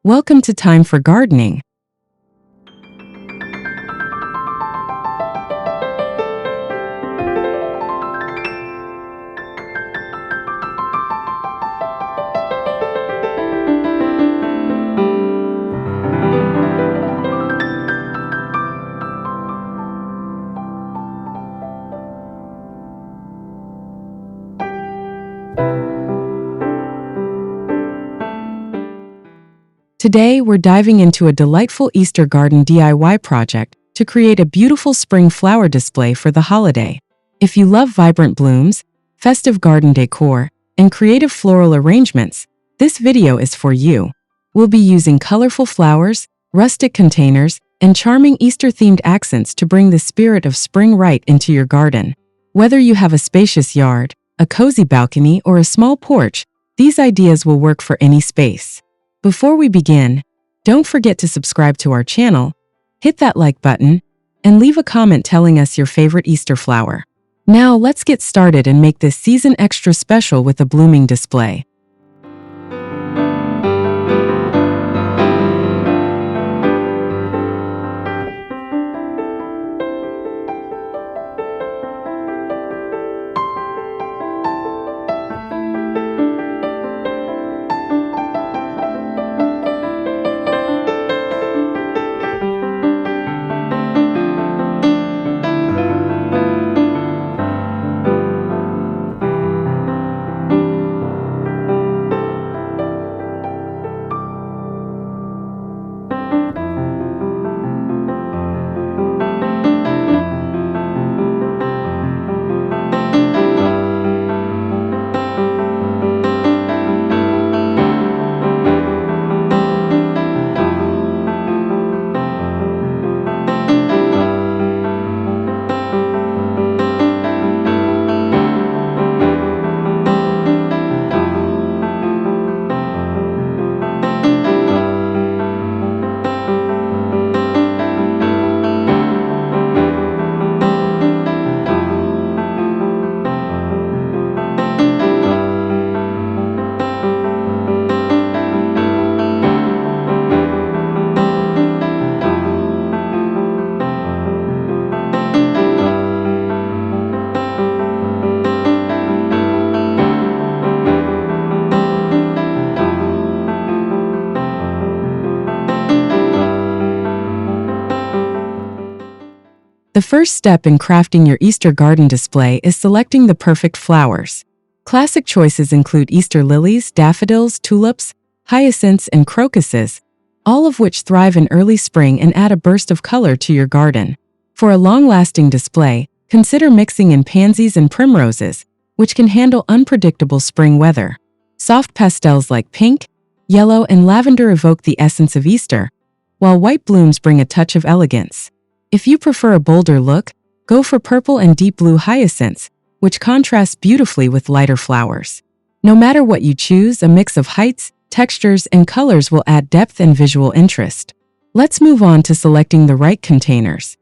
Welcome to Time for Gardening. Today, we're diving into a delightful Easter garden DIY project to create a beautiful spring flower display for the holiday. If you love vibrant blooms, festive garden decor, and creative floral arrangements, this video is for you. We'll be using colorful flowers, rustic containers, and charming Easter-themed accents to bring the spirit of spring right into your garden. Whether you have a spacious yard, a cozy balcony, or a small porch, these ideas will work for any space. Before we begin, don't forget to subscribe to our channel, hit that like button, and leave a comment telling us your favorite Easter flower. Now let's get started and make this season extra special with a blooming display. The first step in crafting your Easter garden display is selecting the perfect flowers. Classic choices include Easter lilies, daffodils, tulips, hyacinths, and crocuses, all of which thrive in early spring and add a burst of color to your garden. For a long-lasting display, consider mixing in pansies and primroses, which can handle unpredictable spring weather. Soft pastels like pink, yellow, and lavender evoke the essence of Easter, while white blooms bring a touch of elegance. If you prefer a bolder look, go for purple and deep blue hyacinths, which contrast beautifully with lighter flowers. No matter what you choose, a mix of heights, textures, and colors will add depth and visual interest. Let's move on to selecting the right containers.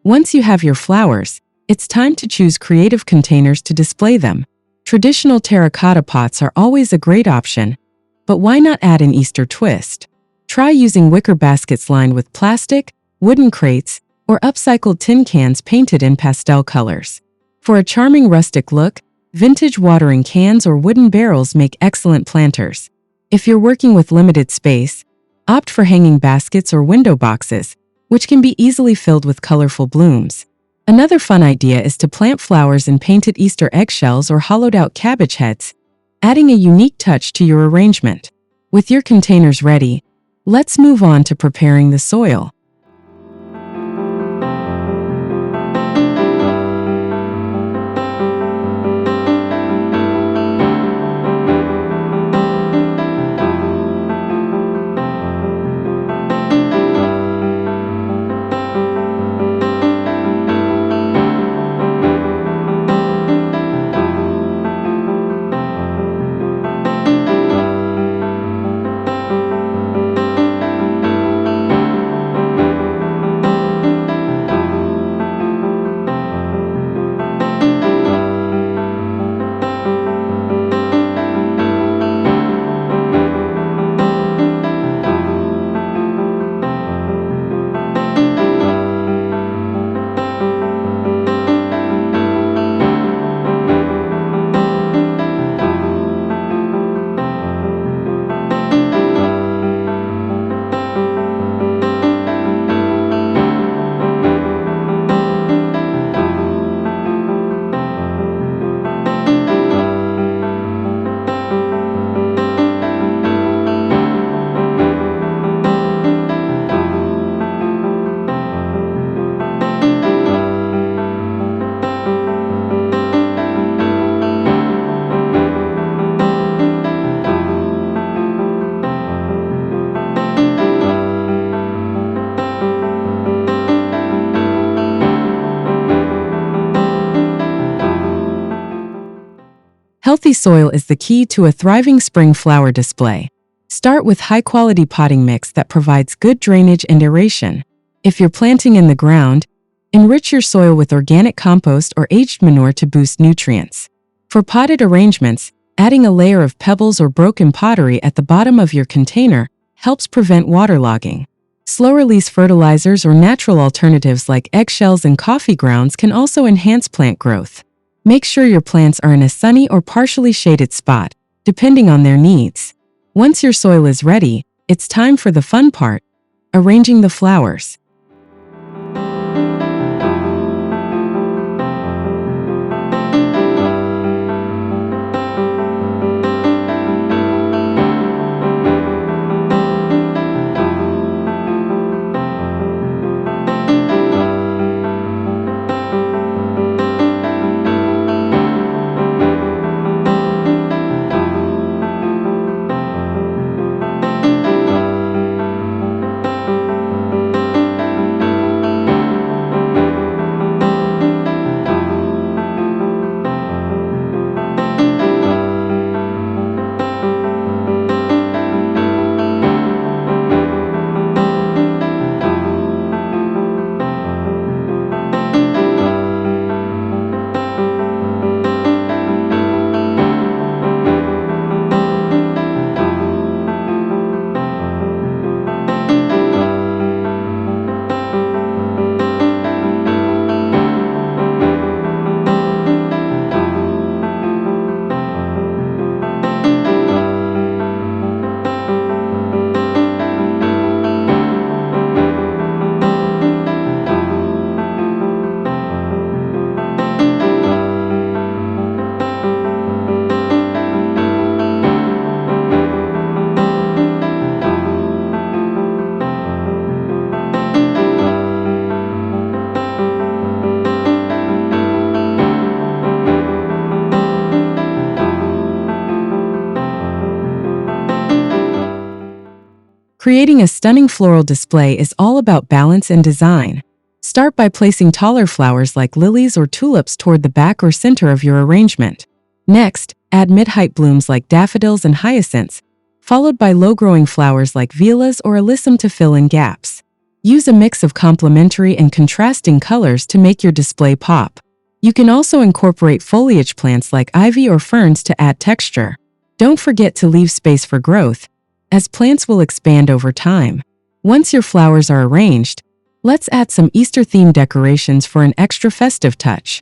Once you have your flowers, it's time to choose creative containers to display them. Traditional terracotta pots are always a great option, but why not add an Easter twist? Try using wicker baskets lined with plastic, wooden crates, or upcycled tin cans painted in pastel colors. For a charming rustic look, vintage watering cans or wooden barrels make excellent planters. If you're working with limited space, opt for hanging baskets or window boxes, which can be easily filled with colorful blooms. Another fun idea is to plant flowers in painted Easter eggshells or hollowed-out cabbage heads, adding a unique touch to your arrangement. With your containers ready, let's move on to preparing the soil. Healthy soil is the key to a thriving spring flower display. Start with high-quality potting mix that provides good drainage and aeration. If you're planting in the ground, enrich your soil with organic compost or aged manure to boost nutrients. For potted arrangements, adding a layer of pebbles or broken pottery at the bottom of your container helps prevent waterlogging. Slow-release fertilizers or natural alternatives like eggshells and coffee grounds can also enhance plant growth. Make sure your plants are in a sunny or partially shaded spot, depending on their needs. Once your soil is ready, it's time for the fun part, arranging the flowers. Creating a stunning floral display is all about balance and design. Start by placing taller flowers like lilies or tulips toward the back or center of your arrangement. Next, add mid-height blooms like daffodils and hyacinths, followed by low-growing flowers like violas or alyssum to fill in gaps. Use a mix of complementary and contrasting colors to make your display pop. You can also incorporate foliage plants like ivy or ferns to add texture. Don't forget to leave space for growth, as plants will expand over time. Once your flowers are arranged, let's add some Easter-themed decorations for an extra festive touch.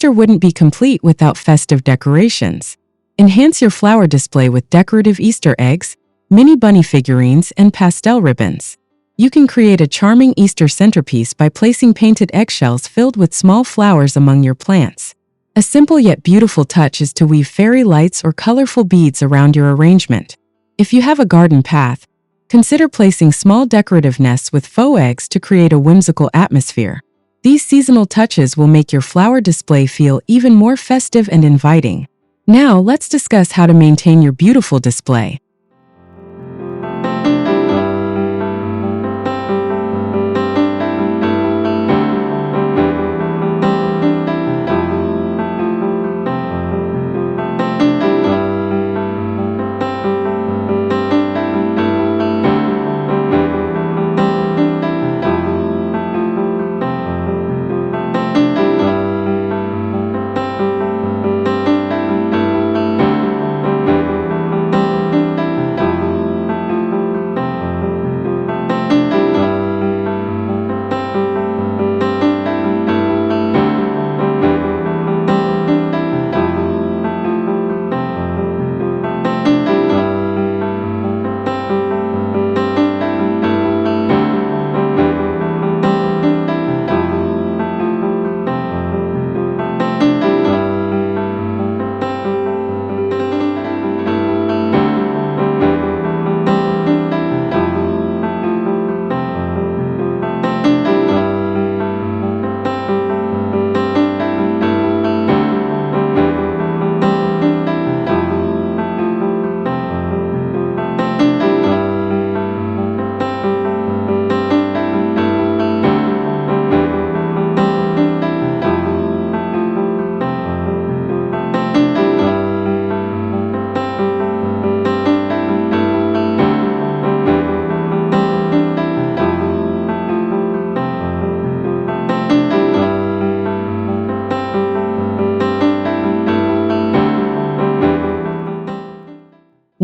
Easter wouldn't be complete without festive decorations. Enhance your flower display with decorative Easter eggs, mini bunny figurines, and pastel ribbons. You can create a charming Easter centerpiece by placing painted eggshells filled with small flowers among your plants. A simple yet beautiful touch is to weave fairy lights or colorful beads around your arrangement. If you have a garden path, consider placing small decorative nests with faux eggs to create a whimsical atmosphere. These seasonal touches will make your flower display feel even more festive and inviting. Now, let's discuss how to maintain your beautiful display.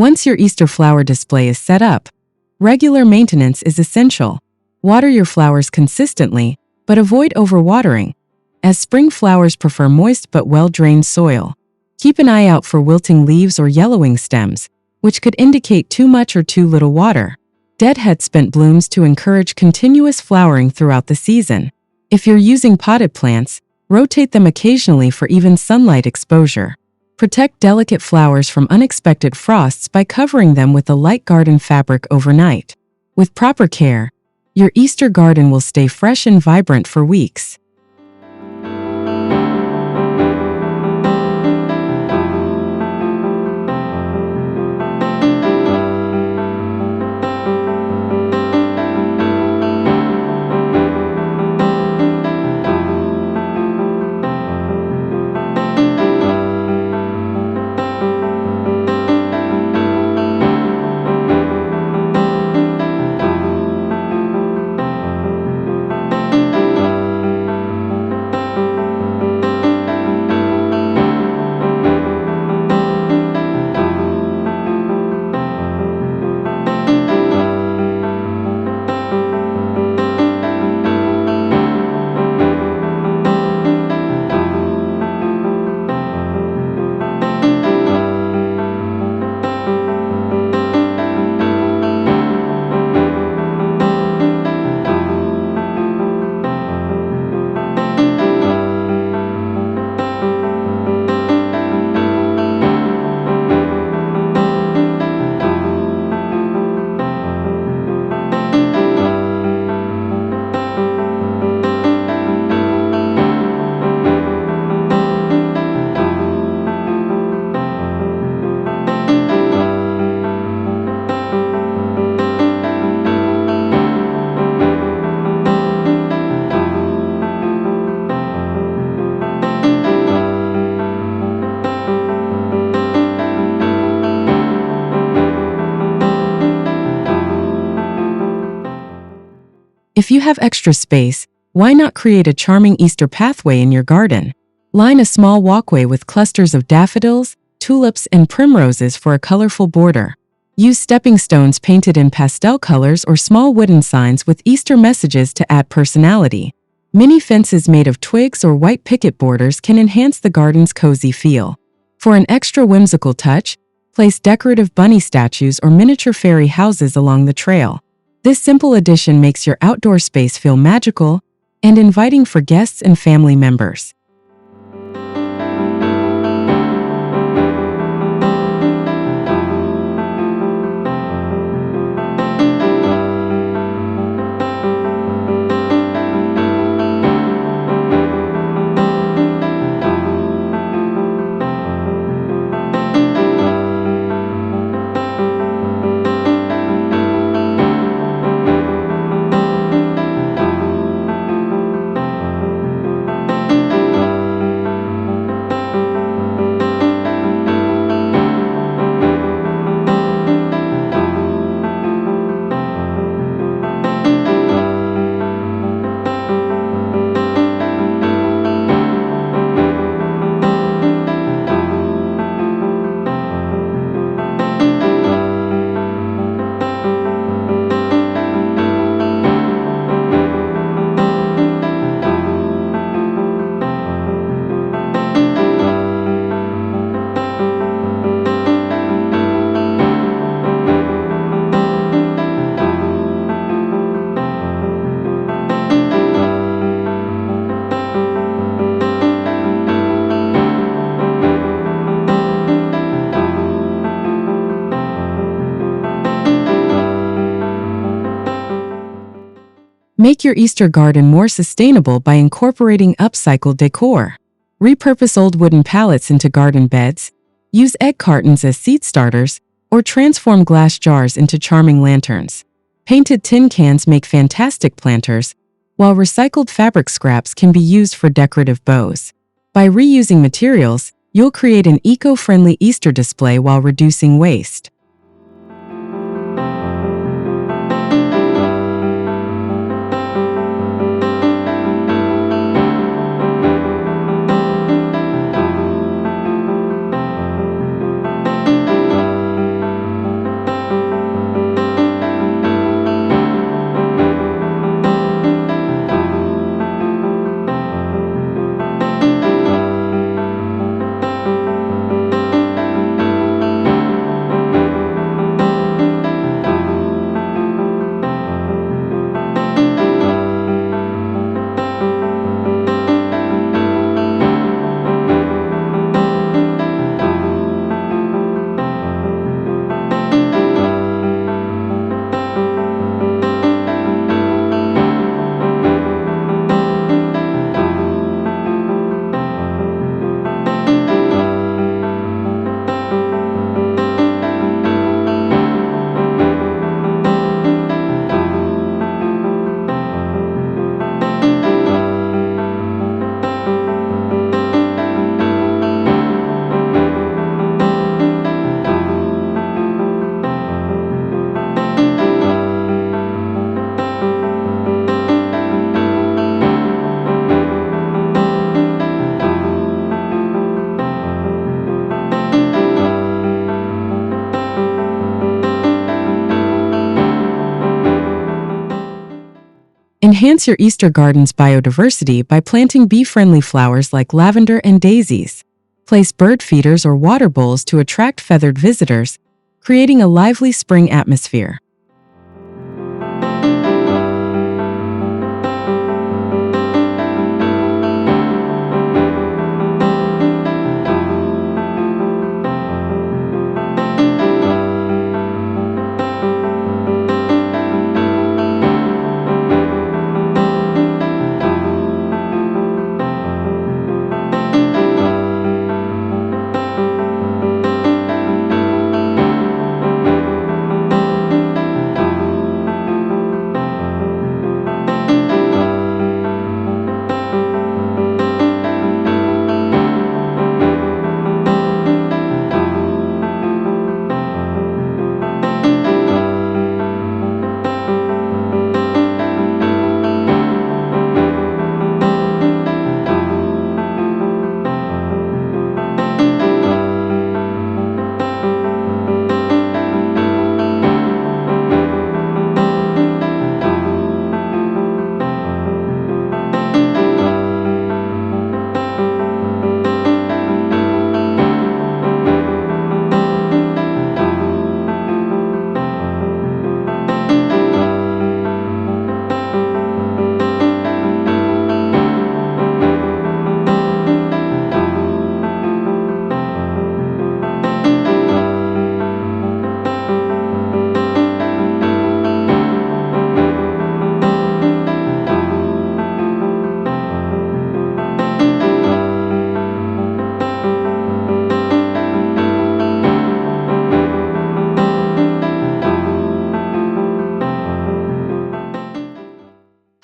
Once your Easter flower display is set up, regular maintenance is essential. Water your flowers consistently, but avoid overwatering, as spring flowers prefer moist but well-drained soil. Keep an eye out for wilting leaves or yellowing stems, which could indicate too much or too little water. Deadhead spent blooms to encourage continuous flowering throughout the season. If you're using potted plants, rotate them occasionally for even sunlight exposure. Protect delicate flowers from unexpected frosts by covering them with a light garden fabric overnight. With proper care, Your Easter garden will stay fresh and vibrant for weeks. If you have extra space, why not create a charming Easter pathway in your garden? Line a small walkway with clusters of daffodils, tulips, and primroses for a colorful border. Use stepping stones painted in pastel colors or small wooden signs with Easter messages to add personality. Mini fences made of twigs or white picket borders can enhance the garden's cozy feel. For an extra whimsical touch, place decorative bunny statues or miniature fairy houses along the trail. This simple addition makes your outdoor space feel magical and inviting for guests and family members. Make your Easter garden more sustainable by incorporating upcycled decor. Repurpose old wooden pallets into garden beds, use egg cartons as seed starters, or transform glass jars into charming lanterns. Painted tin cans make fantastic planters, while recycled fabric scraps can be used for decorative bows. By reusing materials, you'll create an eco-friendly Easter display while reducing waste. Enhance your Easter garden's biodiversity by planting bee-friendly flowers like lavender and daisies. Place bird feeders or water bowls to attract feathered visitors, creating a lively spring atmosphere.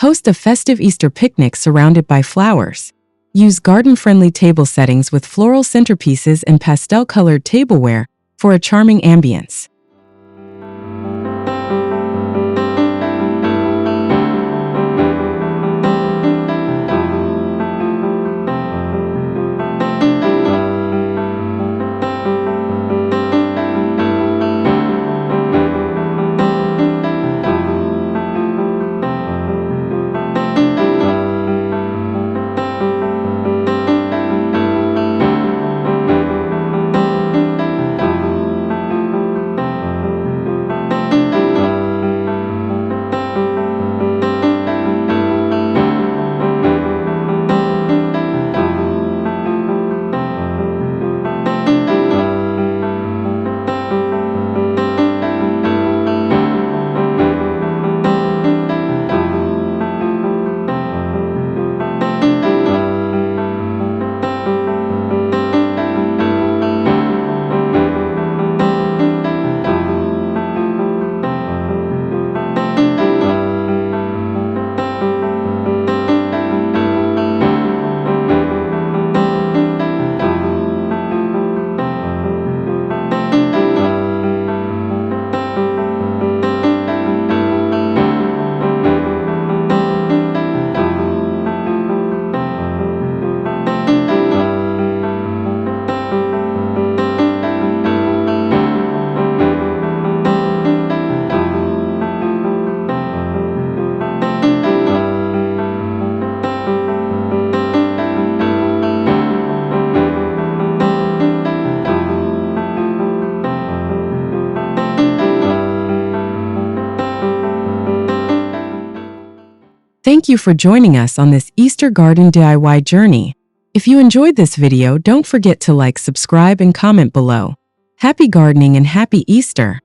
Host a festive Easter picnic surrounded by flowers. Use garden-friendly table settings with floral centerpieces and pastel-colored tableware for a charming ambience. Thank you for joining us on this Easter garden DIY journey. If you enjoyed this video, don't forget to like, subscribe, and comment below. Happy gardening and happy Easter!